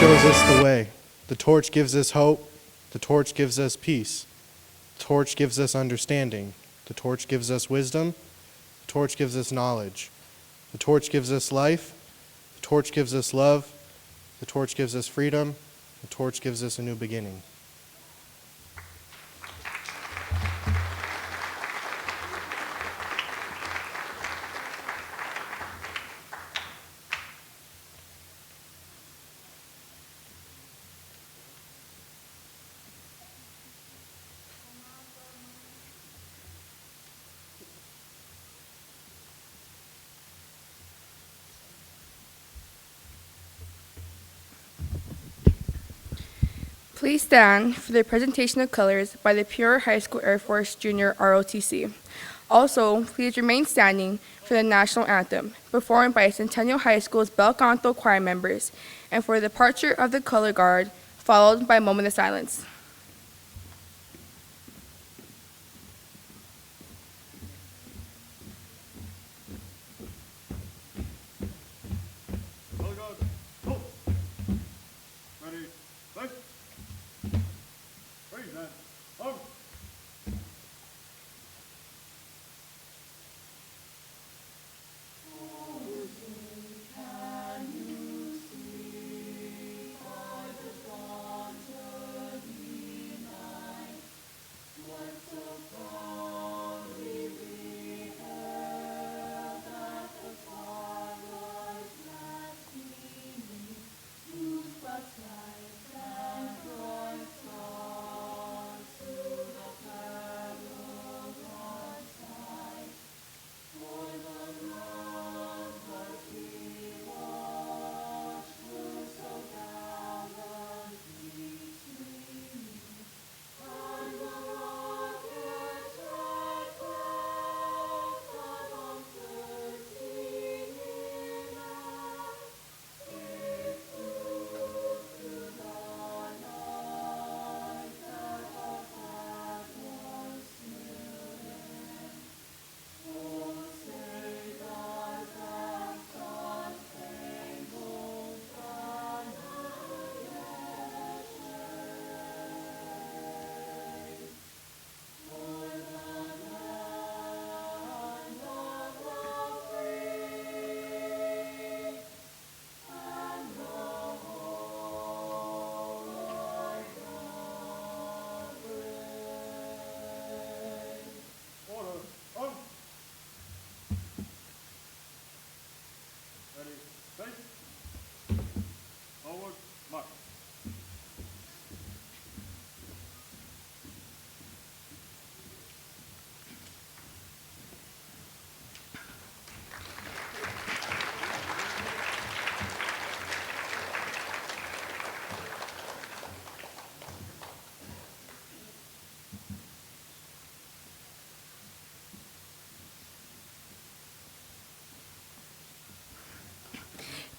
shows us the way. The torch gives us hope. The torch gives us peace. The torch gives us understanding. The torch gives us wisdom. The torch gives us knowledge. The torch gives us life. The torch gives us love. The torch gives us freedom. The torch gives us a new beginning. Please stand for the presentation of colors by the Peoria High School Air Force Junior ROTC. Also, please remain standing for the national anthem, performed by Centennial High School's Bel Canto choir members, and for the departure of the color guard, followed by a moment of silence.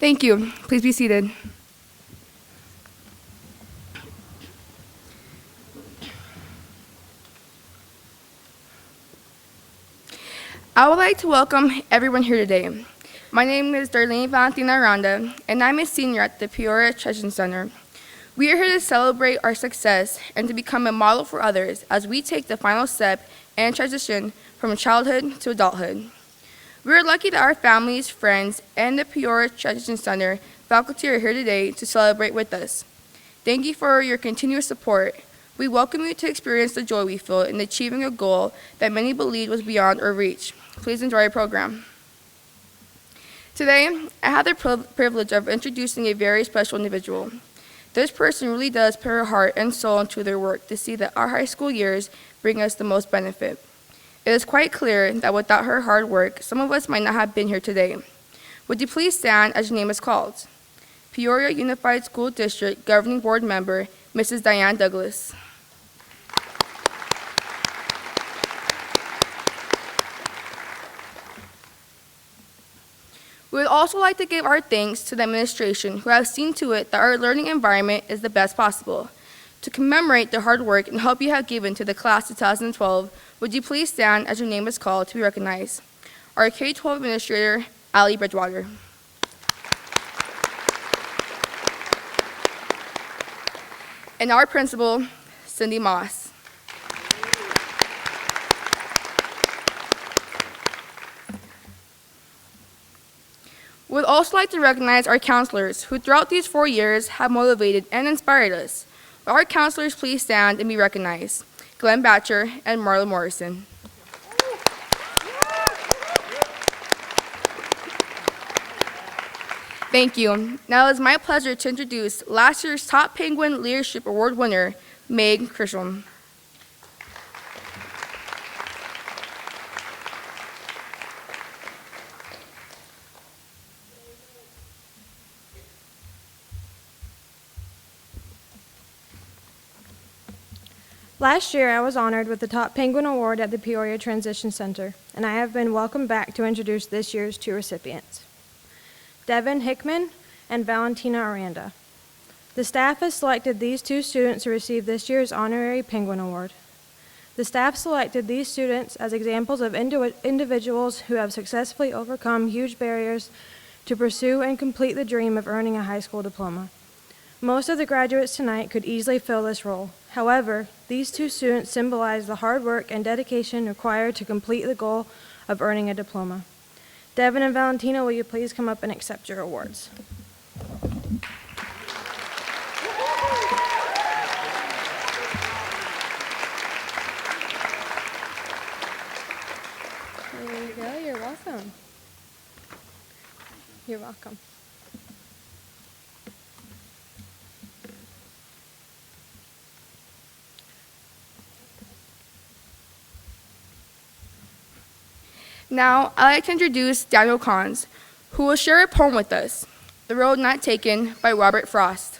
Thank you. Please be seated. I would like to welcome everyone here today. My name is Darlene Valentina Aranda, and I'm a senior at the Peoria Treasure Center. We are here to celebrate our success and to become a model for others as we take the final step and transition from childhood to adulthood. We are lucky that our families, friends, and the Peoria Treasure Center faculty are here today to celebrate with us. Thank you for your continuous support. We welcome you to experience the joy we feel in achieving a goal that many believed was beyond our reach. Please enjoy our program. Today, I have the privilege of introducing a very special individual. This person really does put her heart and soul into their work to see that our high school years bring us the most benefit. It is quite clear that without her hard work, some of us might not have been here today. Would you please stand as your name is called? Peoria Unified School District Governing Board Member, Mrs. Diane Douglas. We would also like to give our thanks to the administration who have seen to it that our learning environment is the best possible. To commemorate the hard work and help you have given to the class 2012, would you please stand as your name is called to be recognized? Our K-12 Administrator, Allie Bridgewater. and our principal, Cindy Moss. We'd also like to recognize our counselors who throughout these 4 years have motivated and inspired us. Will our counselors please stand and be recognized? Glenn Batcher and Marla Morrison. Thank you. Now it is my pleasure to introduce last year's Top Penguin Leadership Award winner, Meg Krisham. Last year, I was honored with the Top Penguin Award at the Peoria Transition Center, and I have been welcomed back to introduce this year's two recipients, Devin Hickman and Valentina Aranda. The staff has selected these two students to receive this year's Honorary Penguin Award. The staff selected these students as examples of individuals who have successfully overcome huge barriers to pursue and complete the dream of earning a high school diploma. Most of the graduates tonight could easily fill this role. However, these two students symbolize the hard work and dedication required to complete the goal of earning a diploma. Devin and Valentina, will you please come up and accept your awards? There you go, you're welcome. You're welcome. Now, I'd like to introduce Daniel Kahns, who will share a poem with us, The Road Not Taken by Robert Frost.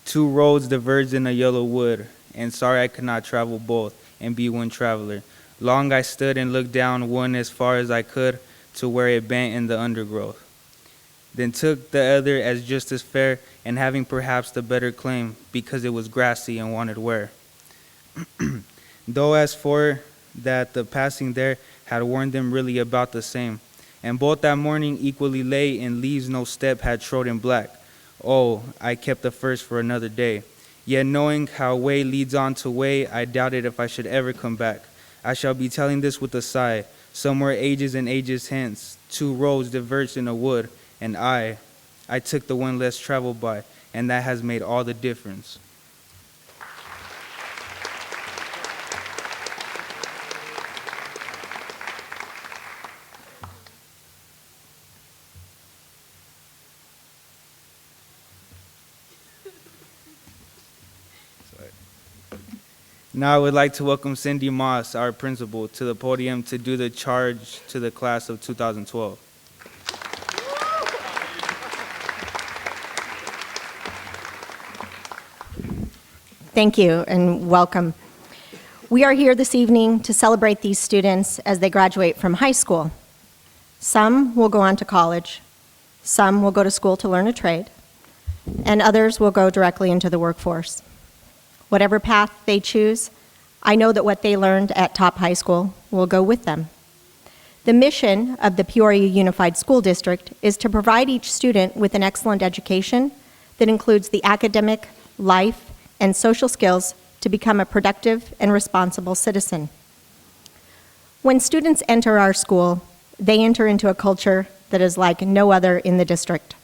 Two roads diverged in a yellow wood, and sorry I could not travel both and be one traveler. Long I stood and looked down one as far as I could to where it bent in the undergrowth. Then took the other as just as fair, and having perhaps the better claim, because it was grassy and wanted wear. Though as for that the passing there had warned them really about the same, and both that morning equally lay in leaves no step had trodden black. Oh, I kept the first for another day. Yet knowing how way leads on to way, I doubted if I should ever come back. I shall be telling this with a sigh, somewhere ages and ages hence, two roads diverged in a wood, and I took the one less traveled by, and that has made all the difference. Now I would like to welcome Cindy Moss, our principal, to the podium to do the charge to the class of 2012. Thank you and welcome. We are here this evening to celebrate these students as they graduate from high school. Some will go on to college, some will go to school to learn a trade, and others will go directly into the workforce. Whatever path they choose, I know that what they learned at Top High School will go with them. The mission of the Peoria Unified School District is to provide each student with an excellent education that includes the academic, life, and social skills to become a productive and responsible citizen. When students enter our school, they enter into a culture that is like no other in the district.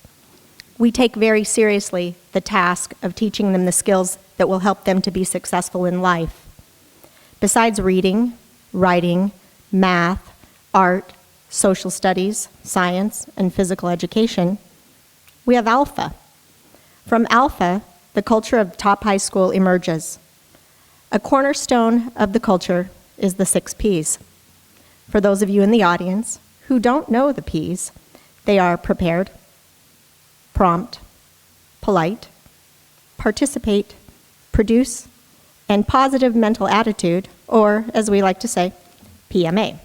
We take very seriously the task of teaching them the skills that will help them to be successful in life. Besides reading, writing, math, art, social studies, science, and physical education, we have Alpha. From Alpha, the culture of Top High School emerges. A cornerstone of the culture is the 6 Ps. For those of you in the audience who don't know the Ps, they are prepared, prompt, polite, participate, produce, and positive mental attitude, or as we like to say, PMA.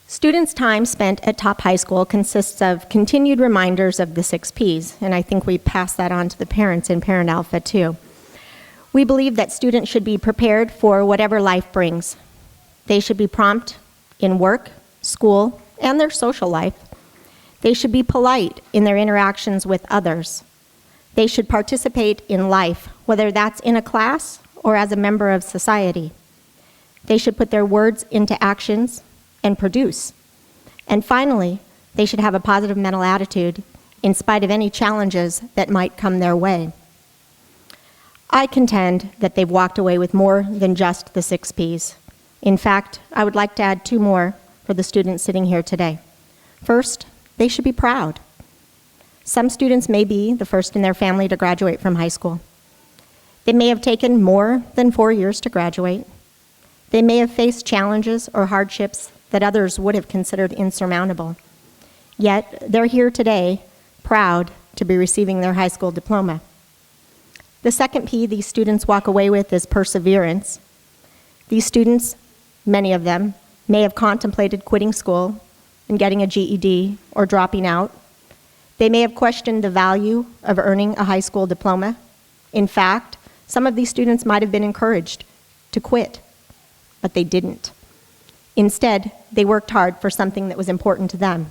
Students' time spent at Top High School consists of continued reminders of the 6 Ps, and I think we pass that on to the parents in Parent Alpha too. We believe that students should be prepared for whatever life brings. They should be prompt in work, school, and their social life. They should be polite in their interactions with others. They should participate in life, whether that's in a class or as a member of society. They should put their words into actions and produce. And finally, they should have a positive mental attitude in spite of any challenges that might come their way. I contend that they've walked away with more than just the 6 Ps. In fact, I would like to add 2 more for the students sitting here today. First, they should be proud. Some students may be the first in their family to graduate from high school. They may have taken more than 4 years to graduate. They may have faced challenges or hardships that others would have considered insurmountable. Yet, they're here today, proud to be receiving their high school diploma. The second P these students walk away with is perseverance. These students, many of them, may have contemplated quitting school and getting a GED or dropping out. They may have questioned the value of earning a high school diploma. In fact, some of these students might have been encouraged to quit, but they didn't. Instead, they worked hard for something that was important to them.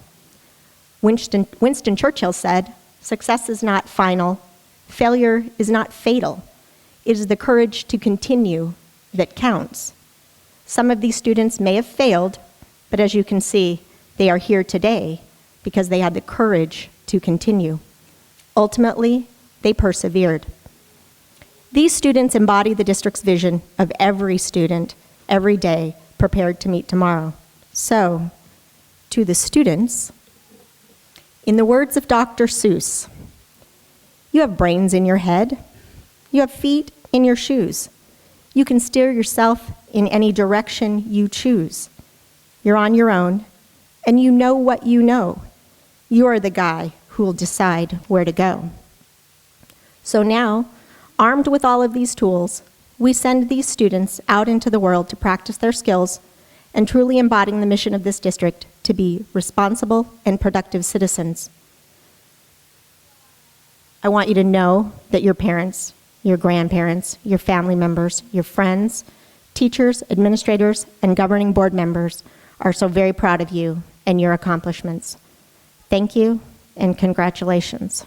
Winston Churchill said, "Success is not final. Failure is not fatal. It is the courage to continue that counts." Some of these students may have failed, but as you can see, they are here today because they had the courage to continue. Ultimately, they persevered. These students embody the district's vision of every student, every day, prepared to meet tomorrow. So, to the students, in the words of Dr. Seuss, you have brains in your head, you have feet in your shoes. You can steer yourself in any direction you choose. You're on your own, and you know what you know. You are the guy who will decide where to go. So now, armed with all of these tools, we send these students out into the world to practice their skills and truly embodying the mission of this district to be responsible and productive citizens. I want you to know that your parents, your grandparents, your family members, your friends, teachers, administrators, and governing board members are so very proud of you and your accomplishments. Thank you and congratulations.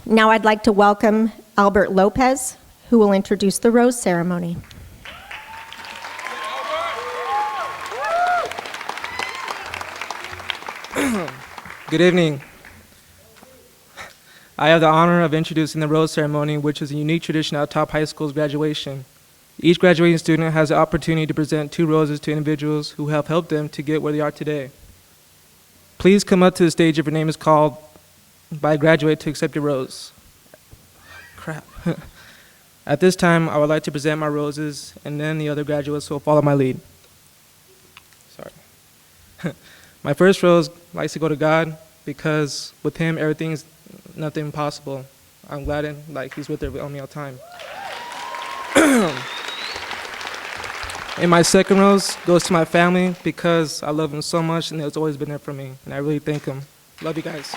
Now I'd like to welcome Albert Lopez, who will introduce the rose ceremony. Good evening. I have the honor of introducing the rose ceremony, which is a unique tradition at Top High School's graduation. Each graduating student has the opportunity to present 2 roses to individuals who have helped them to get where they are today. Please come up to the stage if your name is called by a graduate to accept your rose. Crap. At this time, I would like to present my roses, and then the other graduates will follow my lead. Sorry. My first rose likes to go to God, because with him, everything's nothing impossible. I'm glad he's with me all the time. And my second rose goes to my family, because I love them so much, and they've always been there for me, and I really thank them. Love you guys.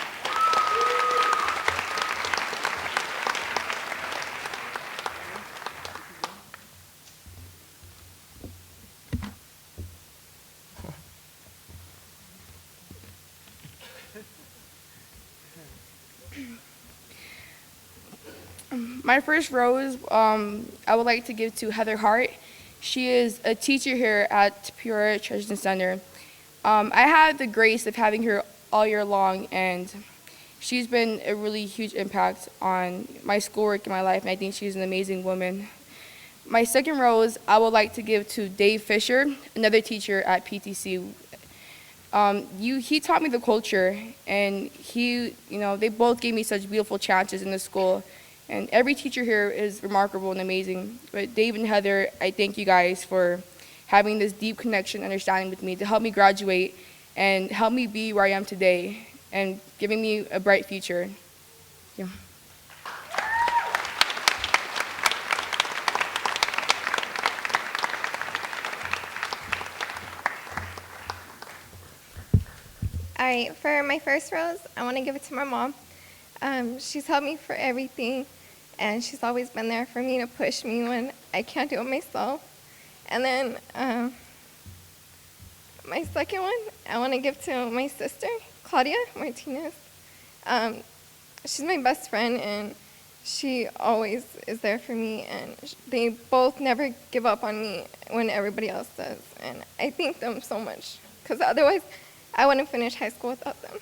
My first rose I would like to give to Heather Hart. She is a teacher here at Peoria Treasure Center. I had the grace of having her all year long, and she's been a really huge impact on my schoolwork and my life, and I think she's an amazing woman. My second rose I would like to give to Dave Fisher, another teacher at PTC. He taught me the culture, and they both gave me such beautiful chances in the school. And every teacher here is remarkable and amazing. But Dave and Heather, I thank you guys for having this deep connection, understanding with me to help me graduate and help me be where I am today and giving me a bright future. Yeah. right, for my first rose, I want to give it to my mom. She's helped me for everything, and she's always been there for me to push me when I can't do it myself. And then my second one, I want to give to my sister, Claudia Martinez. She's my best friend, and she always is there for me, and they both never give up on me when everybody else does. And I thank them so much, because otherwise I wouldn't finish high school without them.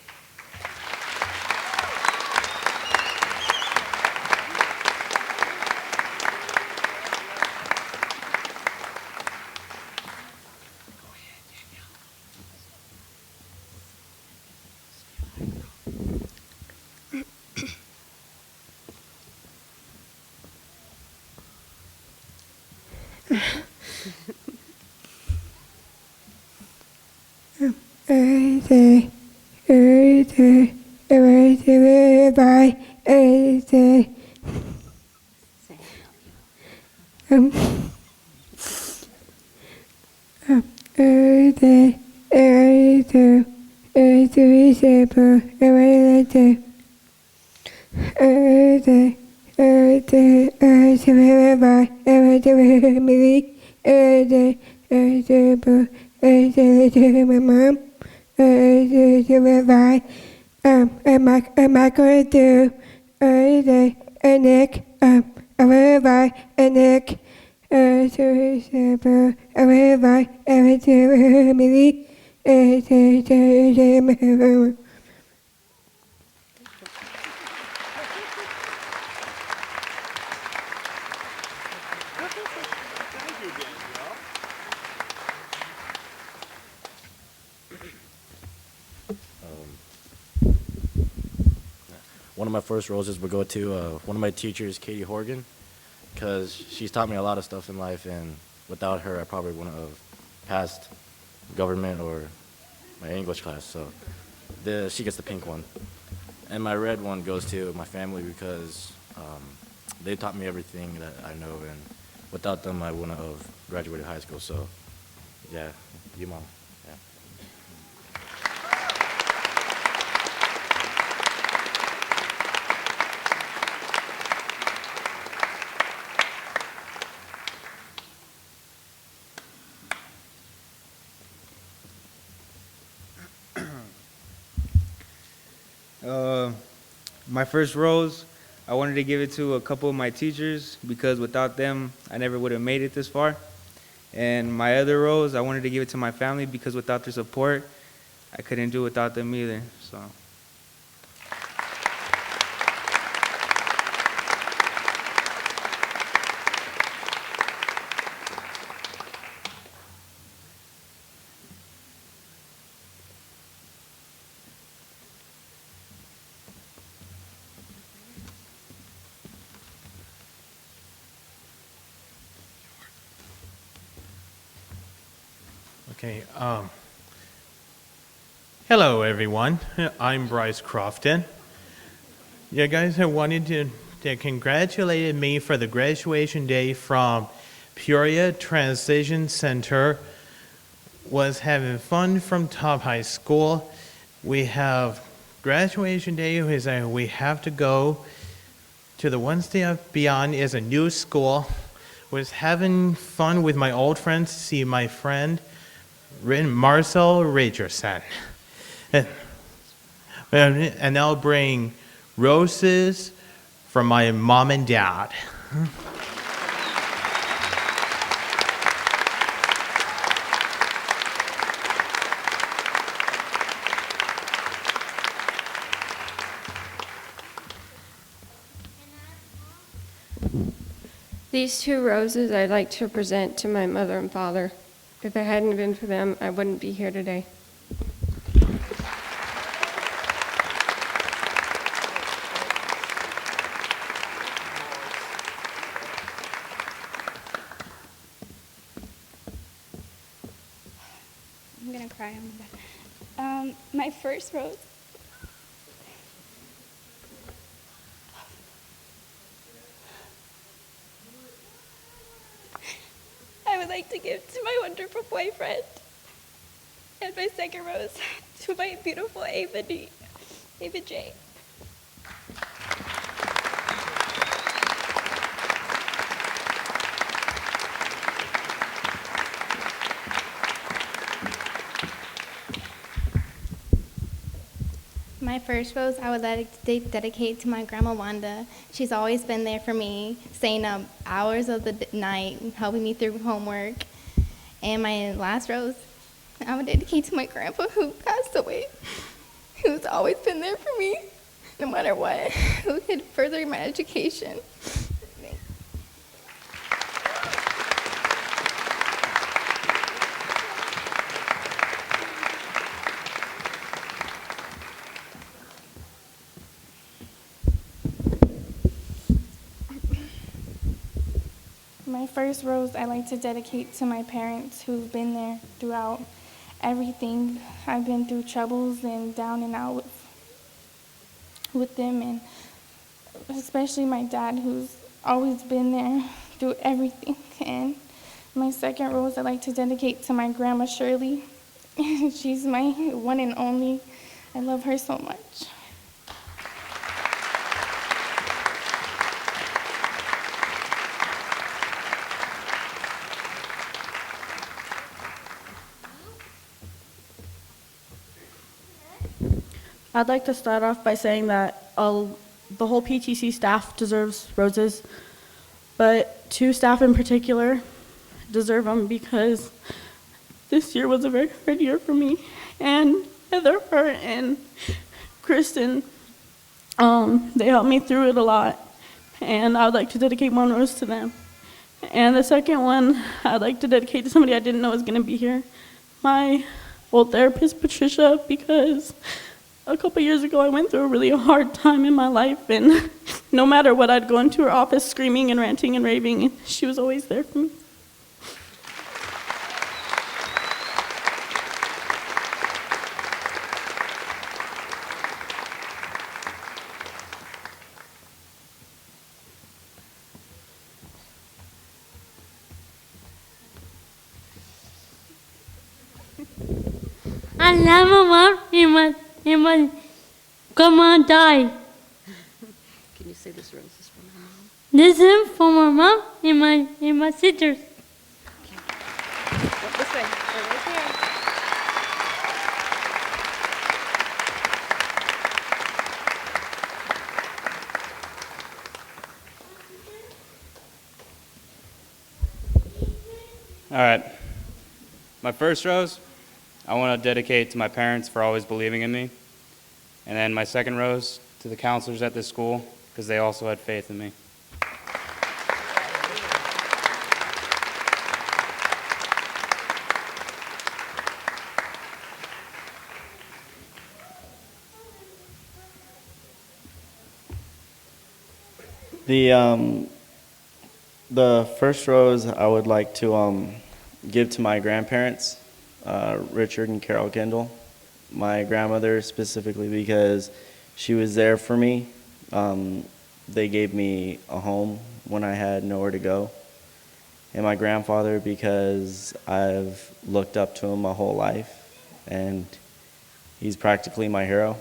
Am I going to a Nick? I will buy a Nick. I will buy a family. One of my first roses would go to one of my teachers, Katie Horgan, because she's taught me a lot of stuff in life, and without her, I probably wouldn't have passed government or my English class. So she gets the pink one. And my red one goes to my family because they taught me everything that I know, and without them, I wouldn't have graduated high school. So, yeah, you, Mom. Yeah. My first rose, I wanted to give it to a couple of my teachers because without them, I never would have made it this far. And my other rose, I wanted to give it to my family because without their support, I couldn't do it without them either. So. Okay. Hello, everyone. I'm Bryce Crofton. You guys have wanted to congratulate me for the graduation day from Peoria Transition Center. Was having fun from Top High School. We have graduation day. We have to go to the one step beyond is a new school. Was having fun with my old friends to see my friend Marcel Richardson. And I'll bring roses from my mom and dad. These two roses I'd like to present to my mother and father. If it hadn't been for them, I wouldn't be here today. I'm gonna cry on the bed. My first rose. I would like to give to my wonderful boyfriend. And my second rose to my beautiful Ava J. My first rose I would like to dedicate to my grandma Wanda. She's always been there for me, staying up hours of the night, helping me through homework. And my last rose I would dedicate to my grandpa who passed away, who's always been there for me, no matter what, who could further my education. My first rose I like to dedicate to my parents who've been there throughout everything. I've been through troubles and down and out with them, and especially my dad who's always been there through everything. And my second rose I like to dedicate to my grandma Shirley. She's my one and only. I love her so much. I'd like to start off by saying that the whole PTC staff deserves roses, but two staff in particular deserve them because this year was a very hard year for me. And Heather, her, and Kristen, they helped me through it a lot, and I would like to dedicate one rose to them. And the second one I'd like to dedicate to somebody I didn't know was going to be here, my old therapist, Patricia, because a couple years ago, I went through a really hard time in my life, and no matter what, I'd go into her office screaming and ranting and raving, and she was always there for me. I love my mom and my grandma died. Can you say this rose is for my mom? This is for my mom and my sisters. Look this way. They're right here. All right. My first rose, I want to dedicate to my parents for always believing in me. And then my second rose to the counselors at this school because they also had faith in me. The first rose I would like to give to my grandparents, Richard and Carol Kendall. My grandmother specifically because she was there for me. They gave me a home when I had nowhere to go. And my grandfather because I've looked up to him my whole life and he's practically my hero.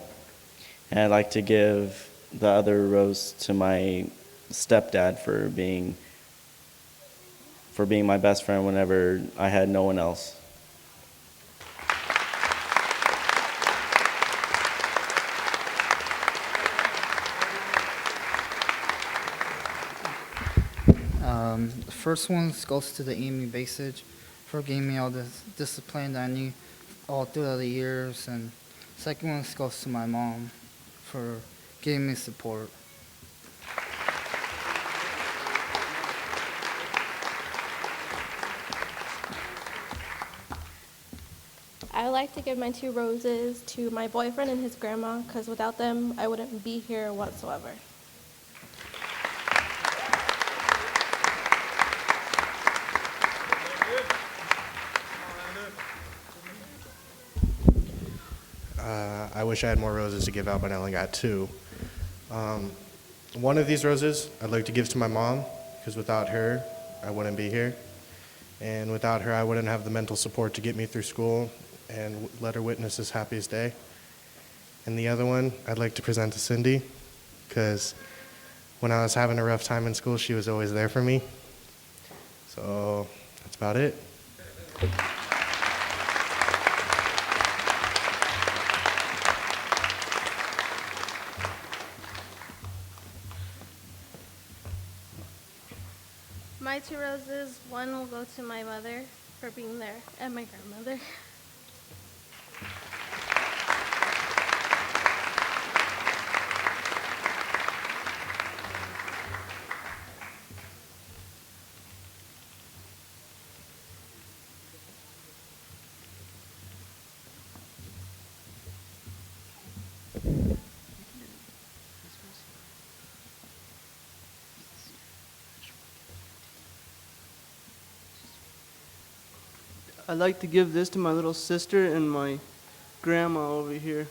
And I'd like to give the other rose to my stepdad for being my best friend whenever I had no one else. The first one goes to the Amy Basage for giving me all the discipline that I need all throughout the years, and second one goes to my mom for giving me support. I would like to give my two roses to my boyfriend and his grandma, because without them, I wouldn't be here whatsoever. I wish I had more roses to give out, but I only got two. One of these roses I'd like to give to my mom, because without her, I wouldn't be here. And without her, I wouldn't have the mental support to get me through school and let her witness his happiest day. And the other one I'd like to present to Cindy, because when I was having a rough time in school, she was always there for me. So that's about it. My 2 roses, one will go to my mother for being there and my grandmother. I'd like to give this to my little sister and my grandma over here.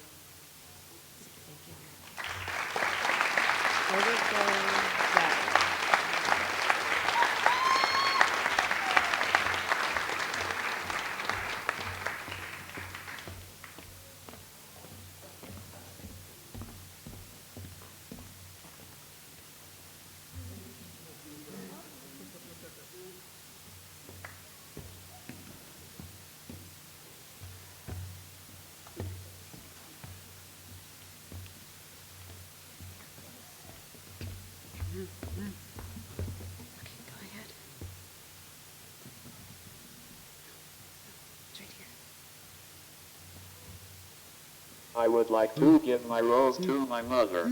I would like to give my rose to my mother.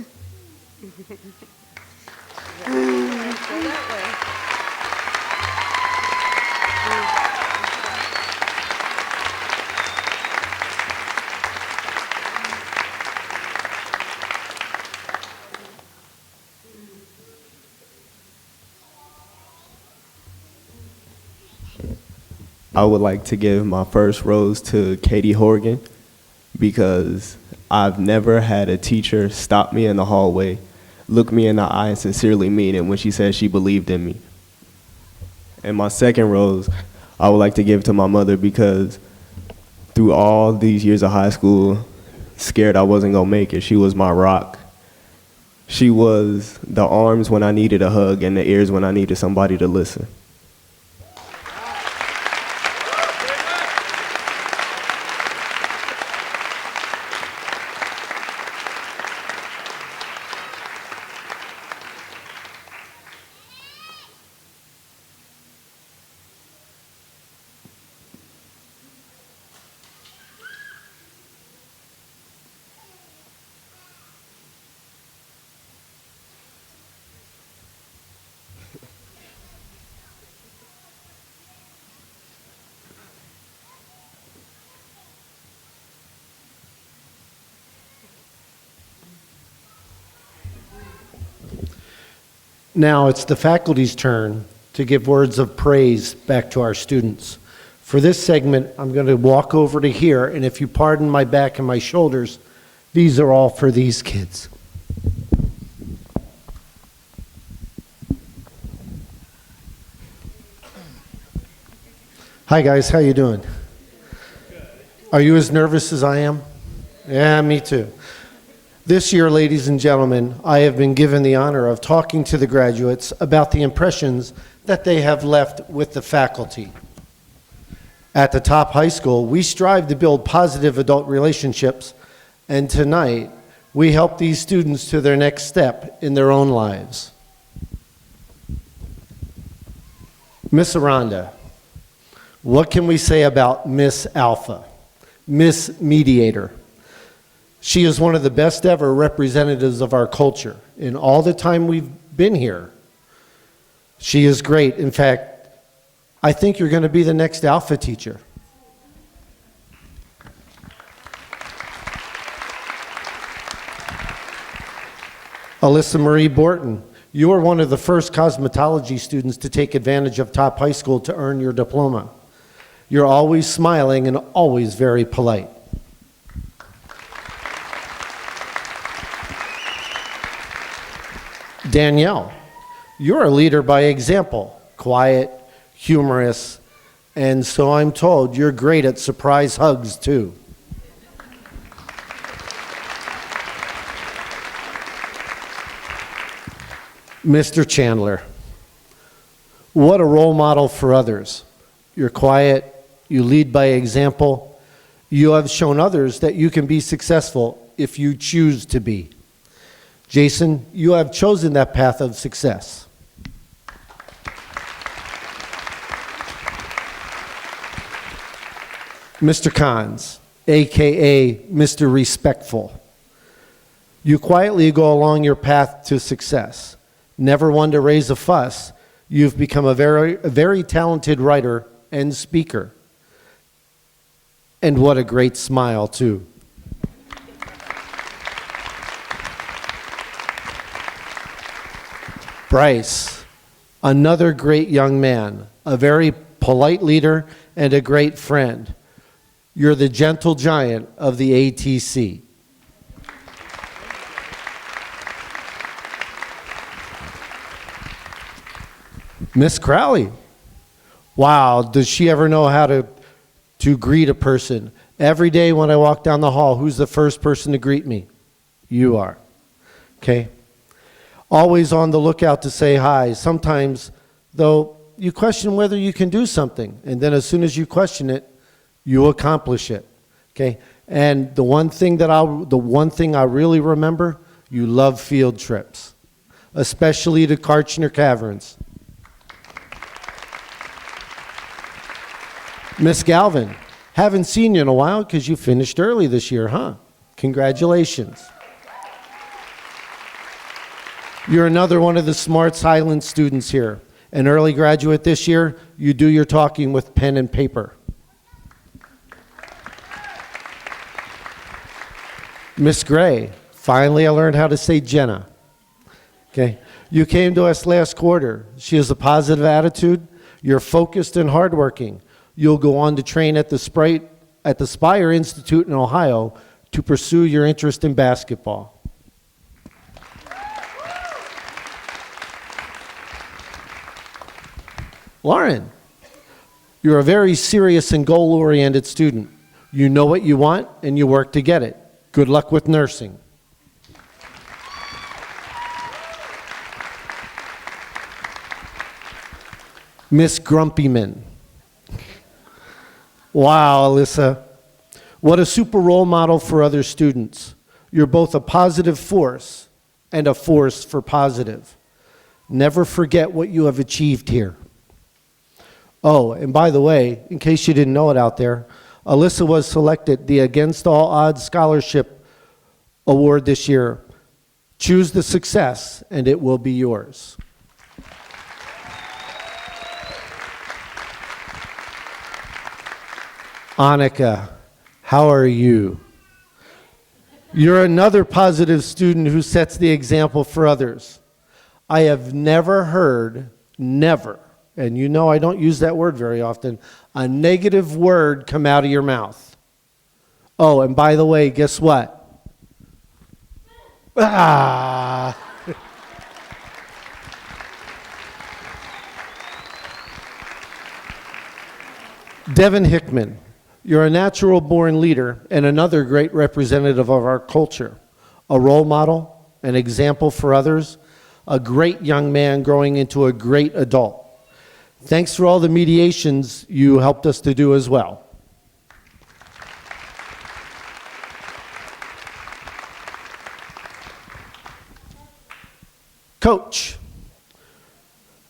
I would like to give my first rose to Katie Horgan, because I've never had a teacher stop me in the hallway, look me in the eye and sincerely mean it when she said she believed in me. And my second rose, I would like to give to my mother, because through all these years of high school, scared I wasn't gonna make it, she was my rock. She was the arms when I needed a hug and the ears when I needed somebody to listen. Now it's the faculty's turn to give words of praise back to our students. For this segment, I'm going to walk over to here, and if you pardon my back and my shoulders, these are all for these kids. Hi guys, how you doing? Are you as nervous as I am? Yeah, me too. This year, ladies and gentlemen, I have been given the honor of talking to the graduates about the impressions that they have left with the faculty. At the top high school, we strive to build positive adult relationships, and tonight, we help these students to their next step in their own lives. Miss Aranda, what can we say about Miss Alpha, Miss Mediator? She is one of the best ever representatives of our culture in all the time we've been here. She is great. In fact, I think you're going to be the next Alpha teacher. Alyssa Marie Borton, you are one of the first cosmetology students to take advantage of Top High School to earn your diploma. You're always smiling and always very polite. Danielle, you're a leader by example, quiet, humorous, And so I'm told you're great at surprise hugs, too. Mr. Chandler, what a role model for others. You're quiet, you lead by example. You have shown others that you can be successful if you choose to be. Jason, you have chosen that path of success. Mr. Cons, AKA Mr. Respectful. You quietly go along your path to success. Never one to raise a fuss. You've become a very talented writer and speaker. And what a great smile, too. Bryce, another great young man, a very polite leader and a great friend. You're the gentle giant of the ATC. Miss Crowley, wow, does she ever know how to greet a person? Every day when I walk down the hall, who's the first person to greet me? You are, okay? Always on the lookout to say hi. Sometimes, though, you question whether you can do something, and then as soon as you question it, you accomplish it, okay? And the one thing I really remember, you love field trips, especially to Karchner Caverns. Miss Galvin, haven't seen you in a while because you finished early this year, huh? Congratulations. You're another one of the smart silent students here. An early graduate this year, you do your talking with pen and paper. Miss Gray, finally I learned how to say Jenna. Okay, you came to us last quarter. She has a positive attitude. You're focused and hardworking. You'll go on to train at the Spire Institute in Ohio to pursue your interest in basketball. Lauren, you're a very serious and goal-oriented student. You know what you want and you work to get it. Good luck with nursing. Miss Grumpyman. Wow, Alyssa. What a super role model for other students. You're both a positive force and a force for positive. Never forget what you have achieved here. Oh, and by the way, in case you didn't know it out there, Alyssa was selected the Against All Odds Scholarship Award this year. Choose the success and it will be yours. Annika, how are you? You're another positive student who sets the example for others. I have never heard, never, and you know I don't use that word very often, a negative word come out of your mouth. Oh, and by the way, guess what? Ah! Devin Hickman. You're a natural-born leader and another great representative of our culture, a role model, an example for others, a great young man growing into a great adult. Thanks for all the mediations you helped us to do as well. Coach.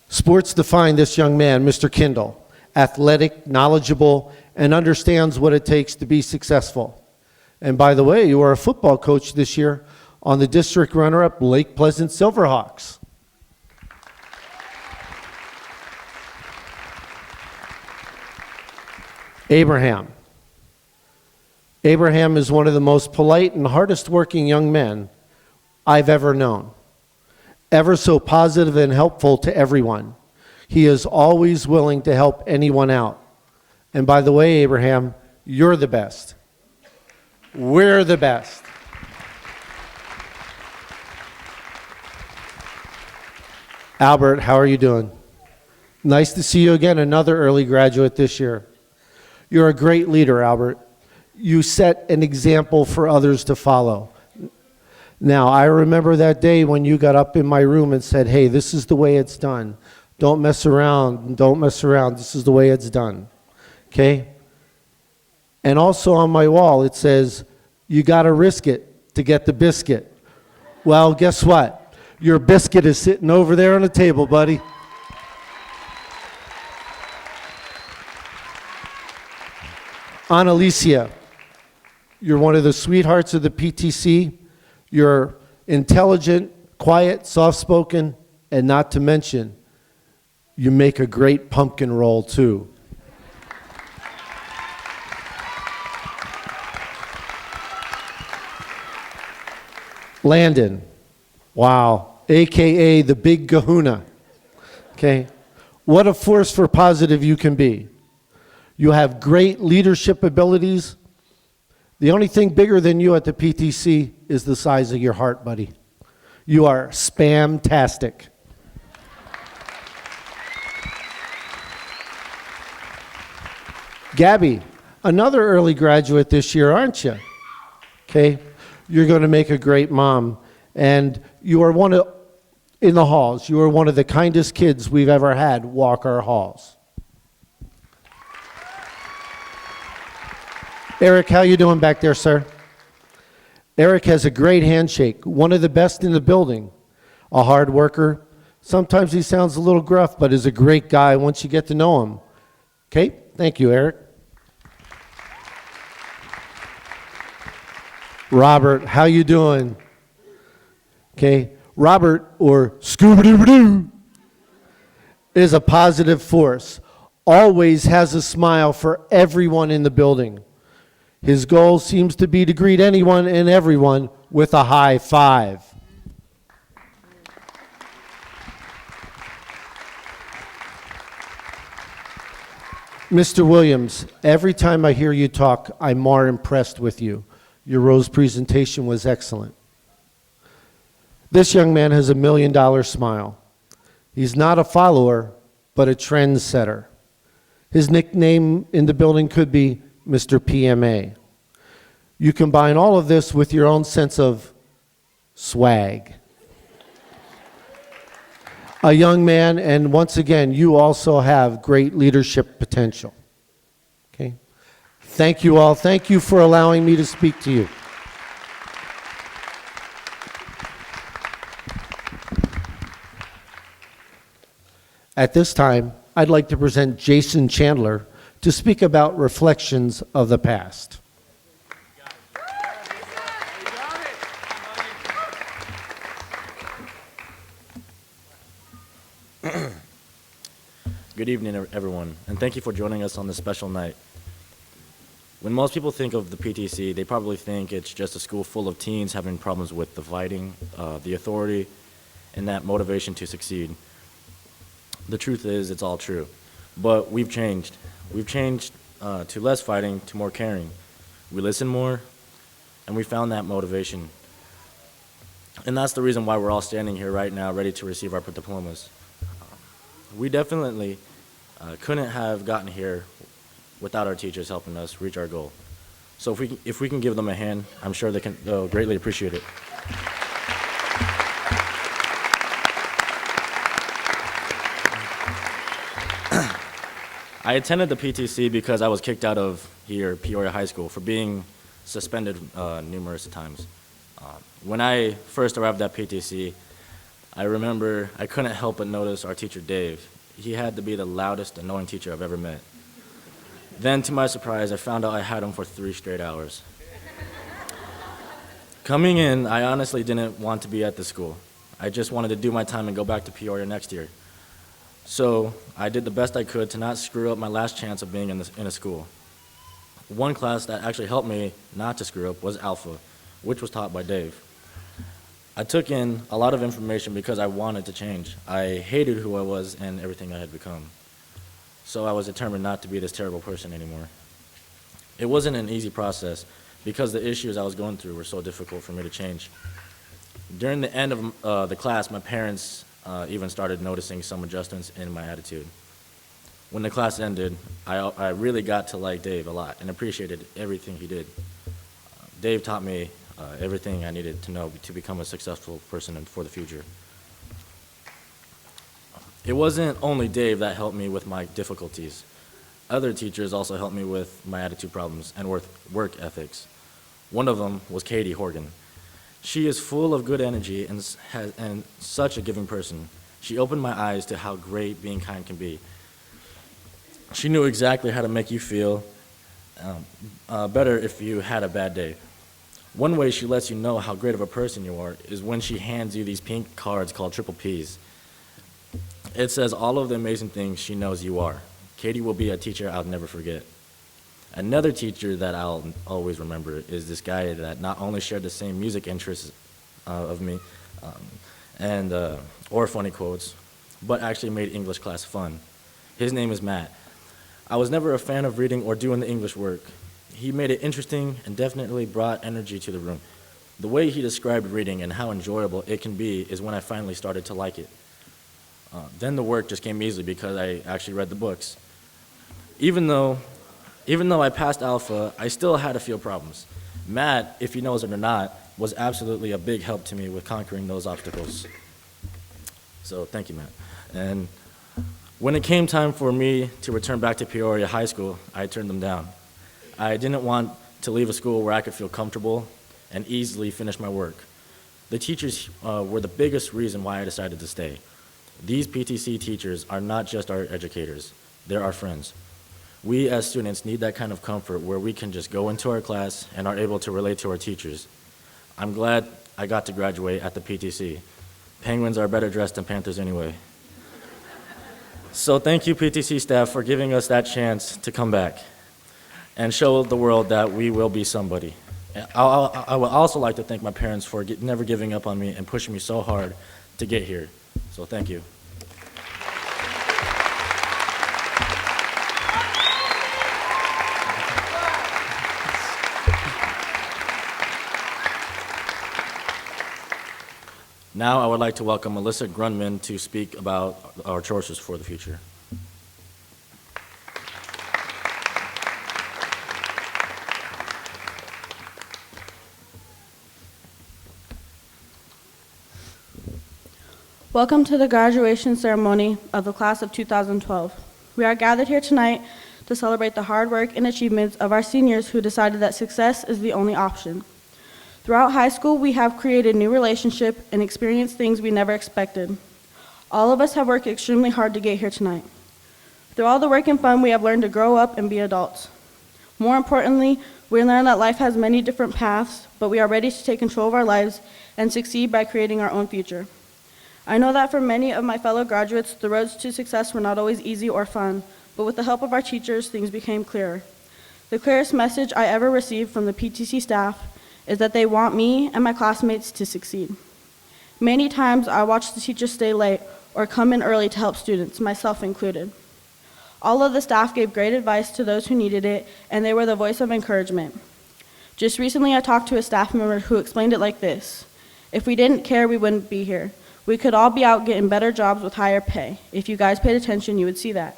Sports define this young man, Mr. Kindle. Athletic, knowledgeable, and understands what it takes to be successful. And by the way, you are a football coach this year on the district runner-up Lake Pleasant Silverhawks. Abraham. Abraham is one of the most polite and hardest working young men I've ever known. Ever so positive and helpful to everyone. He is always willing to help anyone out. And by the way, Abraham, you're the best. We're the best. Albert, how are you doing? Nice to see you again, another early graduate this year. You're a great leader, Albert. You set an example for others to follow. Now, I remember that day when you got up in my room and said, hey, this is the way it's done. Don't mess around. Don't mess around. This is the way it's done. Okay? And also on my wall, it says, you got to risk it to get the biscuit. Well, guess what? Your biscuit is sitting over there on the table, buddy. Annalicia, you're one of the sweethearts of the PTC. You're intelligent, quiet, soft-spoken, and not to mention, you make a great pumpkin roll, too. Landon, wow, AKA the Big Kahuna. Okay, what a force for positive you can be. You have great leadership abilities. The only thing bigger than you at the PTC is the size of your heart, buddy. You are spam-tastic. Gabby, another early graduate this year, aren't you? Okay, you're going to make a great mom. And you are in the halls, you are one of the kindest kids we've ever had walk our halls. Eric, how you doing back there, sir? Eric has a great handshake, one of the best in the building. A hard worker. Sometimes he sounds a little gruff, but is a great guy once you get to know him. Okay, thank you, Eric. Robert, how you doing? Okay, Robert, or Scooby-Doo, is a positive force. Always has a smile for everyone in the building. His goal seems to be to greet anyone and everyone with a high five. Mr. Williams, every time I hear you talk, I'm more impressed with you. Your Rose presentation was excellent. This young man has $1 million smile. He's not a follower, but a trendsetter. His nickname in the building could be Mr. PMA. You combine all of this with your own sense of swag. A young man, and once again, you also have great leadership potential. Okay? Thank you all. Thank you for allowing me to speak to you. At this time, I'd like to present Jason Chandler to speak about reflections of the past. Good evening, everyone, and thank you for joining us on this special night. When most people think of the PTC, they probably think it's just a school full of teens having problems with the fighting, the authority, and that motivation to succeed. The truth is, it's all true. But we've changed. We've changed to less fighting, to more caring. We listen more, and we found that motivation. And that's the reason why we're all standing here right now, ready to receive our diplomas. We definitely couldn't have gotten here without our teachers helping us reach our goal. So if we can give them a hand, I'm sure they'll greatly appreciate it. I attended the PTC because I was kicked out of here, Peoria High School, for being suspended numerous times. When I first arrived at PTC, I remember I couldn't help but notice our teacher, Dave. He had to be the loudest, annoying teacher I've ever met. Then, to my surprise, I found out I had him for 3 straight hours. Coming in, I honestly didn't want to be at the school. I just wanted to do my time and go back to Peoria next year. So I did the best I could to not screw up my last chance of being in a school. One class that actually helped me not to screw up was Alpha, which was taught by Dave. I took in a lot of information because I wanted to change. I hated who I was and everything I had become. So I was determined not to be this terrible person anymore. It wasn't an easy process because the issues I was going through were so difficult for me to change. During the end of the class, my parents even started noticing some adjustments in my attitude. When the class ended, I really got to like Dave a lot and appreciated everything he did. Dave taught me everything I needed to know to become a successful person and for the future. It wasn't only Dave that helped me with my difficulties. Other teachers also helped me with my attitude problems and work ethics. One of them was Katie Horgan. She is full of good energy and such a giving person. She opened my eyes to how great being kind can be. She knew exactly how to make you feel better if you had a bad day. One way she lets you know how great of a person you are is when she hands you these pink cards called triple Ps. It says all of the amazing things she knows you are. Katie will be a teacher I'll never forget. Another teacher that I'll always remember is this guy that not only shared the same music interests of me or funny quotes, but actually made English class fun. His name is Matt. I was never a fan of reading or doing the English work. He made it interesting and definitely brought energy to the room. The way he described reading and how enjoyable it can be is when I finally started to like it. Then the work just came easily because I actually read the books. Even though I passed Alpha, I still had a few problems. Matt, if he knows it or not, was absolutely a big help to me with conquering those obstacles. So thank you, Matt. And when it came time for me to return back to Peoria High School, I turned them down. I didn't want to leave a school where I could feel comfortable and easily finish my work. The teachers were the biggest reason why I decided to stay. These PTC teachers are not just our educators, they're our friends. We as students need that kind of comfort where we can just go into our class and are able to relate to our teachers. I'm glad I got to graduate at the PTC. Penguins are better dressed than Panthers anyway. So thank you, PTC staff, for giving us that chance to come back and show the world that we will be somebody. I would also like to thank my parents for never giving up on me and pushing me so hard to get here. So thank you. Now I would like to welcome Melissa Grunman to speak about our choices for the future. Welcome to the graduation ceremony of the class of 2012. We are gathered here tonight to celebrate the hard work and achievements of our seniors who decided that success is the only option. Throughout high school, we have created new relationships and experienced things we never expected. All of us have worked extremely hard to get here tonight. Through all the work and fun, we have learned to grow up and be adults. More importantly, we learned that life has many different paths, but we are ready to take control of our lives and succeed by creating our own future. I know that for many of my fellow graduates, the roads to success were not always easy or fun, but with the help of our teachers, things became clearer. The clearest message I ever received from the PTC staff is that they want me and my classmates to succeed. Many times I watched the teachers stay late or come in early to help students, myself included. All of the staff gave great advice to those who needed it, and they were the voice of encouragement. Just recently I talked to a staff member who explained it like this: if we didn't care, we wouldn't be here. We could all be out getting better jobs with higher pay. If you guys paid attention, you would see that.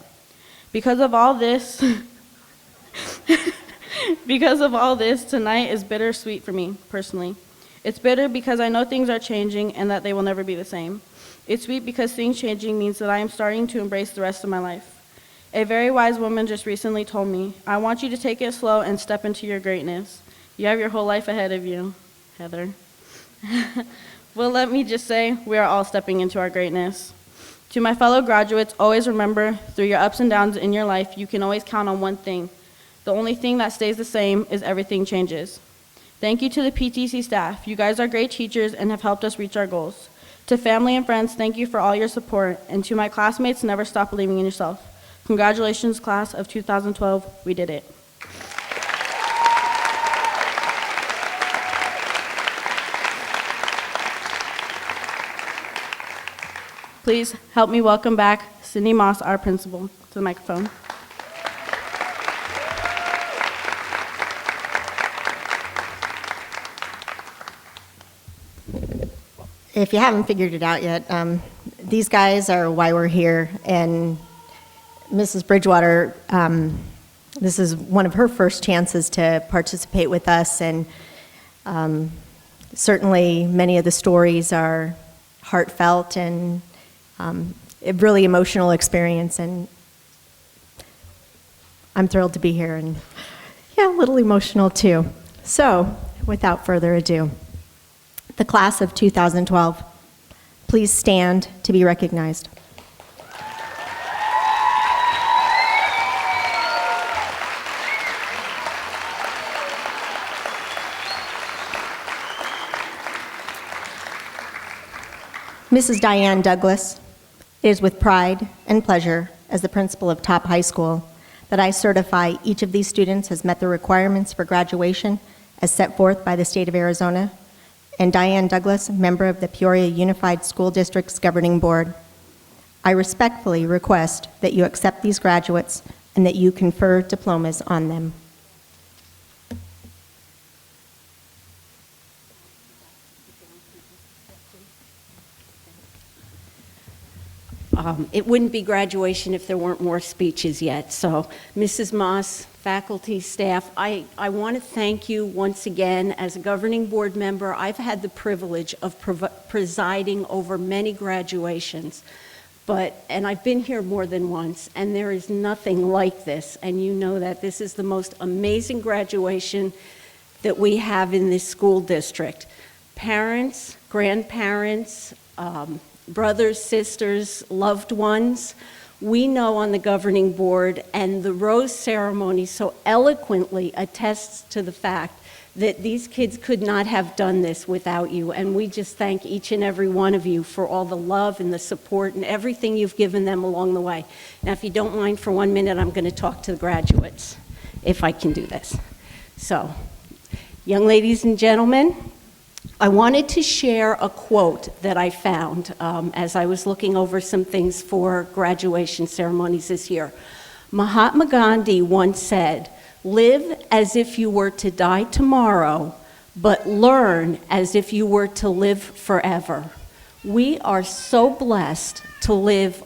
Because of all this, tonight is bittersweet for me, personally. It's bitter because I know things are changing and that they will never be the same. It's sweet because things changing means that I am starting to embrace the rest of my life. A very wise woman just recently told me, I want you to take it slow and step into your greatness. You have your whole life ahead of you, Heather. Well, let me just say, we are all stepping into our greatness. To my fellow graduates, always remember, through your ups and downs in your life, you can always count on one thing. The only thing that stays the same is everything changes. Thank you to the PTC staff. You guys are great teachers and have helped us reach our goals. To family and friends, thank you for all your support. And to my classmates, never stop believing in yourself. Congratulations, class of 2012. We did it. Please help me welcome back Cindy Moss, our principal, to the microphone. If you haven't figured it out yet, these guys are why we're here, and Mrs. Bridgewater, this is one of her first chances to participate with us, and certainly many of the stories are heartfelt and a really emotional experience, and I'm thrilled to be here, and yeah, a little emotional too. So, without further ado, the class of 2012, please stand to be recognized. Mrs. Diane Douglas, it is with pride and pleasure as the principal of Top High School that I certify each of these students has met the requirements for graduation as set forth by the state of Arizona, and Diane Douglas, member of the Peoria Unified School District's governing board. I respectfully request that you accept these graduates and that you confer diplomas on them. It wouldn't be graduation if there weren't more speeches yet. So, Mrs. Moss, faculty, staff, I want to thank you once again. As a governing board member, I've had the privilege of presiding over many graduations. And I've been here more than once, and there is nothing like this. And you know that this is the most amazing graduation that we have in this school district. Parents, grandparents, brothers, sisters, loved ones, we know on the governing board, and the rose ceremony so eloquently attests to the fact that these kids could not have done this without you, and we just thank each and every one of you for all the love and the support and everything you've given them along the way. Now, if you don't mind for 1 minute, I'm going to talk to the graduates, if I can do this. So, young ladies and gentlemen, I wanted to share a quote that I found as I was looking over some things for graduation ceremonies this year. Mahatma Gandhi once said, "Live as if you were to die tomorrow, but learn as if you were to live forever." We are so blessed to live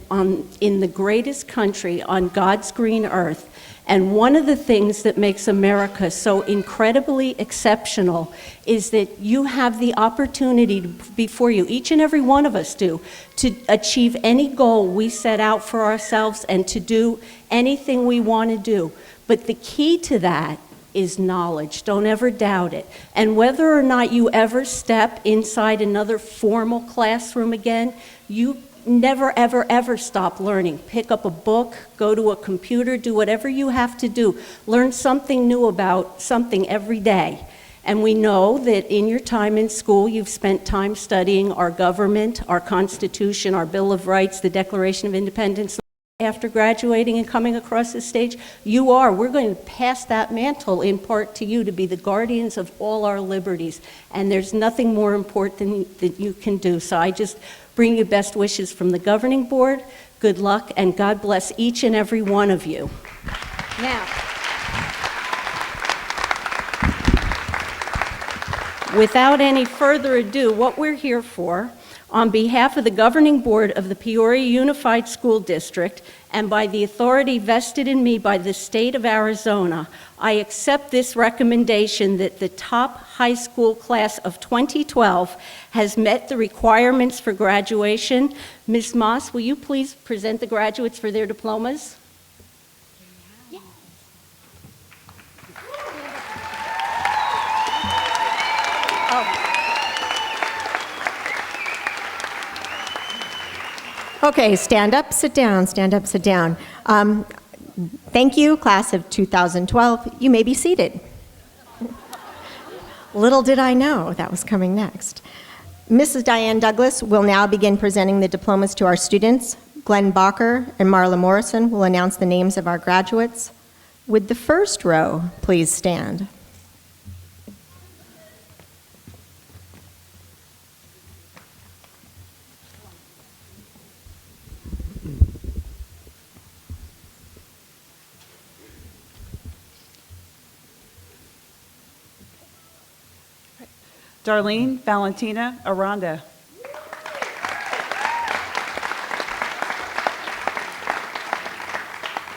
in the greatest country on God's green earth. And one of the things that makes America so incredibly exceptional is that you have the opportunity before you, each and every one of us do, to achieve any goal we set out for ourselves and to do anything we want to do. But the key to that is knowledge. Don't ever doubt it. And whether or not you ever step inside another formal classroom again, you never, ever, ever stop learning. Pick up a book, go to a computer, do whatever you have to do. Learn something new about something every day. And we know that in your time in school, you've spent time studying our government, our Constitution, our Bill of Rights, the Declaration of Independence. After graduating and coming across the stage, we're going to pass that mantle in part to you to be the guardians of all our liberties. And there's nothing more important that you can do. So I just bring you best wishes from the governing board. Good luck, and God bless each and every one of you. Now, without any further ado, what we're here for, on behalf of the governing board of the Peoria Unified School District and by the authority vested in me by the state of Arizona, I accept this recommendation that the top high school class of 2012 has met the requirements for graduation. Ms. Moss, will you please present the graduates for their diplomas? Okay, stand up, sit down, stand up, sit down. Thank you, class of 2012. You may be seated. Little did I know that was coming next. Mrs. Diane Douglas will now begin presenting the diplomas to our students. Glenn Bacher and Marla Morrison will announce the names of our graduates. Would the first row please stand? Darlene Valentina Aranda.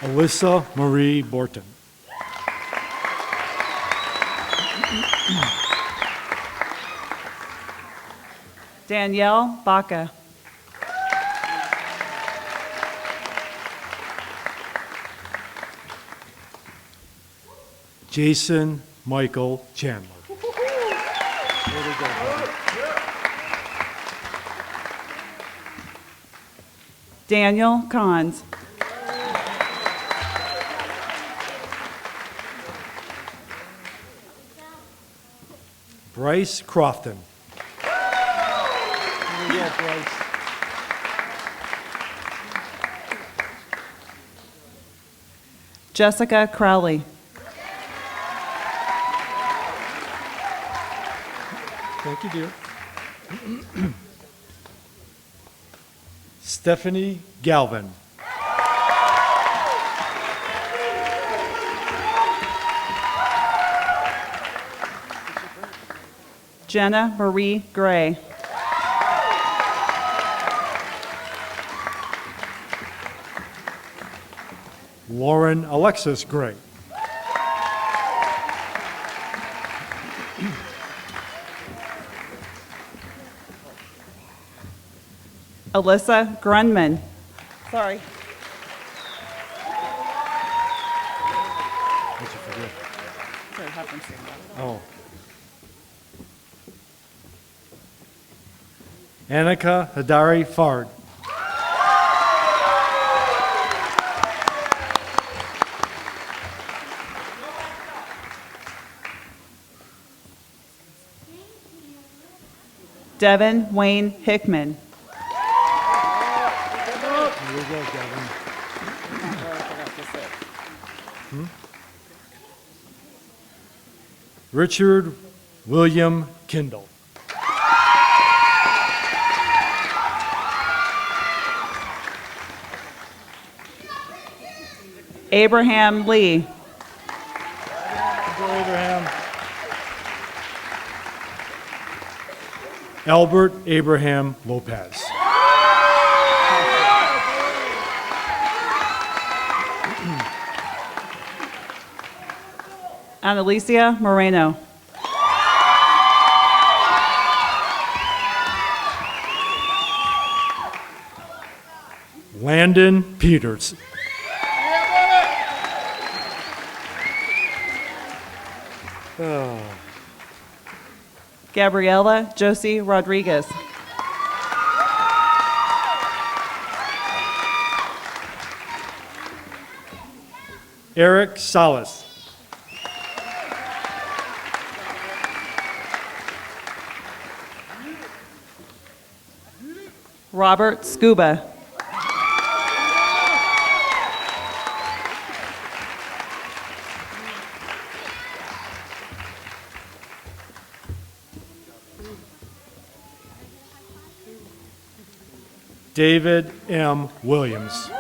Alyssa Marie Borton. Danielle Baca. Jason Michael Chandler. Daniel Kahns. Bryce Crofton. Jessica Crowley. Thank you, dear. Stephanie Galvin. Jenna Marie Gray. Lauren Alexis Gray. Alyssa Grunman. Sorry. What'd you forget? Sorry, have them stand up. Oh. Annika Hadari Fard. Devin Wayne Hickman. Here we go, Gavin. Richard William Kindle. Abraham Lee. Go, Abraham. Albert Abraham Lopez. Annalicia Moreno. Landon Peters. Oh. Gabriela Josie Rodriguez. Eric Salas. Robert Scuba. David M. Williams.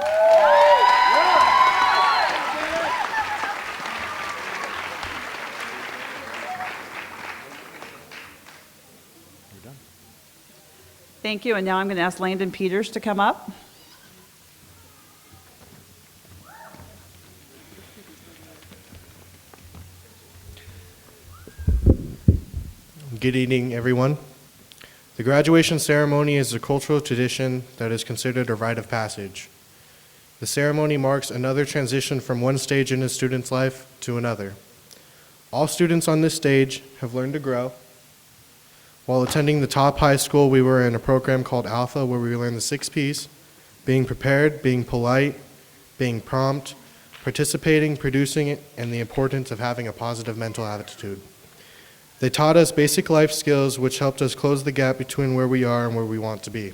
Thank you, and now I'm going to ask Landon Peters to come up. Good evening, everyone. The graduation ceremony is a cultural tradition that is considered a rite of passage. The ceremony marks another transition from one stage in a student's life to another. All students on this stage have learned to grow. While attending the top high school, we were in a program called Alpha where we learned the 6 Ps: being prepared, being polite, being prompt, participating, producing, and the importance of having a positive mental attitude. They taught us basic life skills which helped us close the gap between where we are and where we want to be.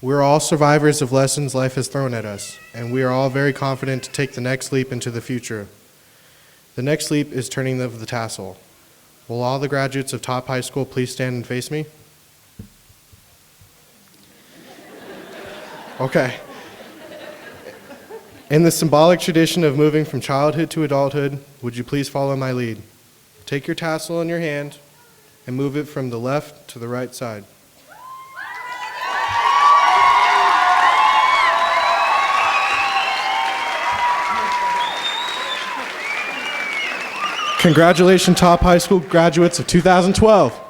We're all survivors of lessons life has thrown at us, and we are all very confident to take the next leap into the future. The next leap is turning of the tassel. Will all the graduates of Top High School please stand and face me? Okay. In the symbolic tradition of moving from childhood to adulthood, would you please follow my lead? Take your tassel in your hand and move it from the left to the right side. Congratulations, Top High School graduates of 2012.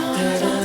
Thank you.